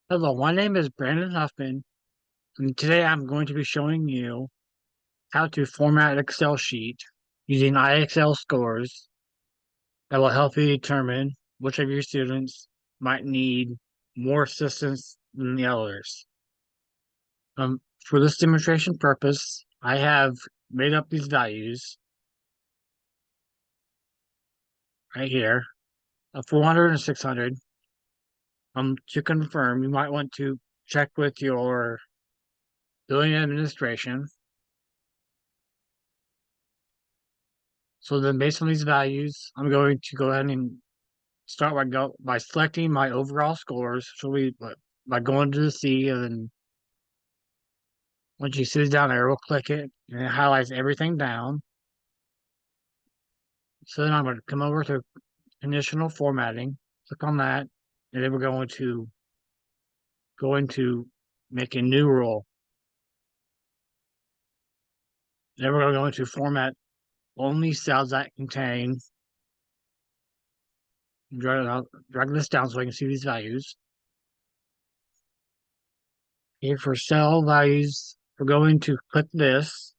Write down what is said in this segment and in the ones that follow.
Hello, my name is Brandon Huffman, and today I'm going to be showing you how to format an Excel sheet using IXL scores that will help you determine which of your students might need more assistance than the others. For this demonstration purpose, I have made up these values right here of 400 and 600. To confirm, you might want to check with your billing administration. So then based on these values, I'm going to go ahead and start by selecting my overall scores. So by going to the C, and then once you see the down arrow, click it and it highlights everything down. So then I'm going to come over to conditional formatting, click on that, and then we're going to make a new rule. Then we're going to format only cells that contain, drag this down so I can see these values. Okay, for cell values, we're going to click this,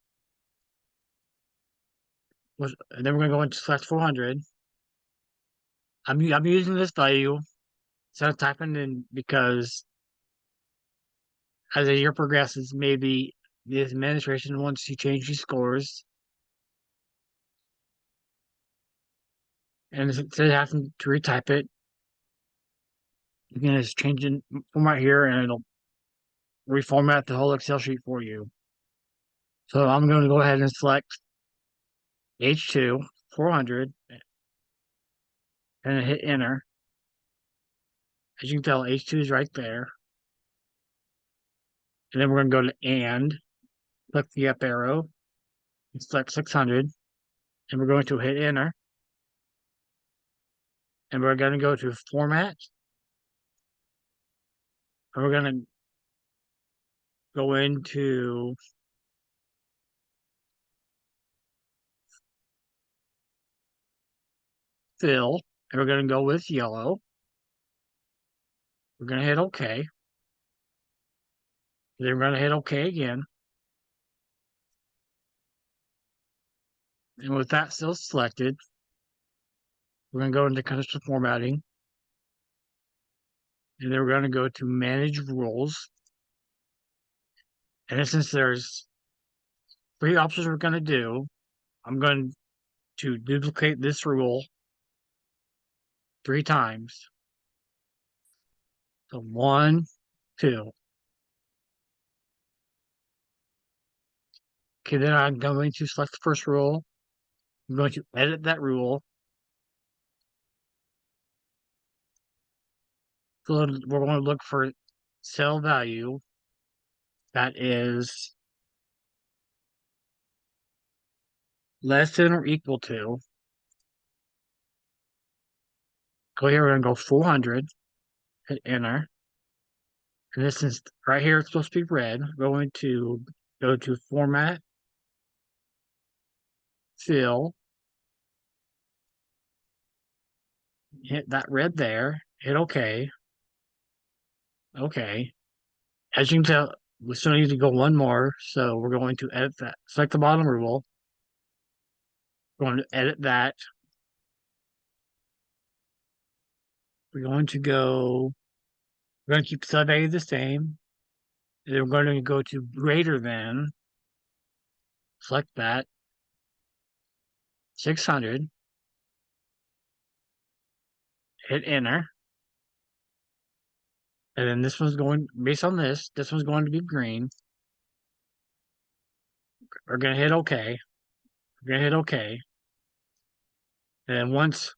and then we're going to go into select 400. I'm using this value instead of typing in because as the year progresses, maybe the administration wants to change these scores, and instead of having to retype it, you can just change it format here, and it'll reformat the whole Excel sheet for you. So I'm going to go ahead and select H2 400 and hit enter. As you can tell, H2 is right there. And then we're going to go to and, click the up arrow, and select 600, and we're going to hit enter. And we're going to go to format, and we're going to go into fill, and we're going to go with yellow. We're going to hit OK. Then we're going to hit OK again. And with that still selected, we're going to go into conditional formatting. And then we're going to go to manage rules. And since there's three options we're going to do, I'm going to duplicate this rule 3 times. So 1, 2. Okay, then I'm going to select the first rule. I'm going to edit that rule. So we're going to look for cell value that is less than or equal to. Go here, we're going to go 400, hit enter. And this is right here, it's supposed to be red. We're going to go to format, fill, hit that red there, hit OK. OK. As you can tell, we still need to go one more. So we're going to edit that. Select the bottom rule. We're going to edit that. We're going to go, we're going to keep sub A the same. And then we're going to go to greater than, select that, 600, hit enter. And then this one's going, based on this one's going to be green. We're going to hit OK. We're going to hit OK. And then once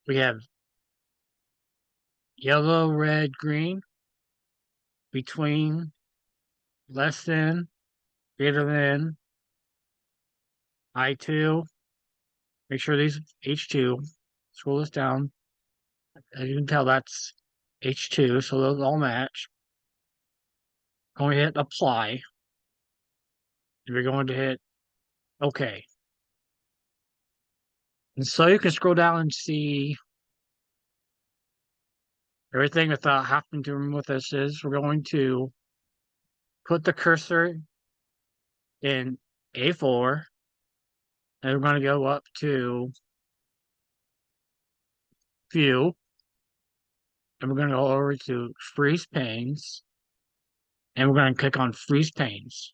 we have yellow, red, green, between, less than, greater than, I2, make sure these H2, scroll this down. As you can tell, that's H2, so those all match. Going to hit apply. And we're going to hit OK. And so you can scroll down and see Everything without having to remember what this is, we're going to put the cursor in A4, and we're going to go up to View, and we're going to go over to Freeze Panes, and we're going to click on Freeze Panes.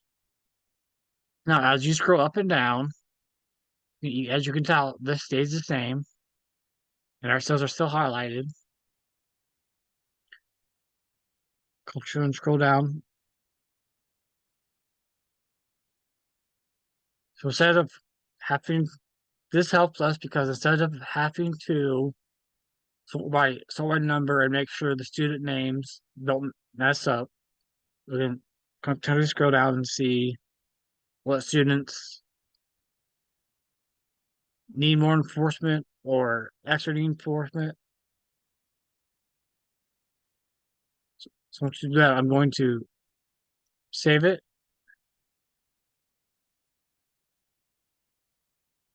Now, as you scroll up and down, as you can tell, this stays the same, and our cells are still highlighted. Control and scroll down. So instead of having, this helps us because instead of having to sort by number and make sure the student names don't mess up, we can continue to scroll down and see what students need more enforcement or extra need enforcement. So once you do that, I'm going to save it.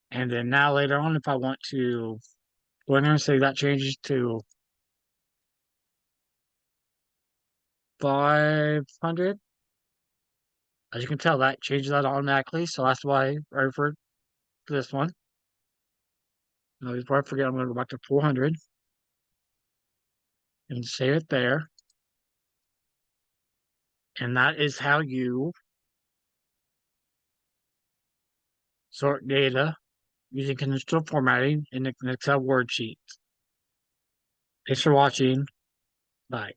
And then now later on, if I want to go in there and say that changes to 500, as you can tell, that changes that automatically. So that's why I referred to this one. Now, before I forget, I'm going to go back to 400 and save it there. And that is how you sort data using conditional formatting in an Excel worksheet. Thanks for watching. Bye.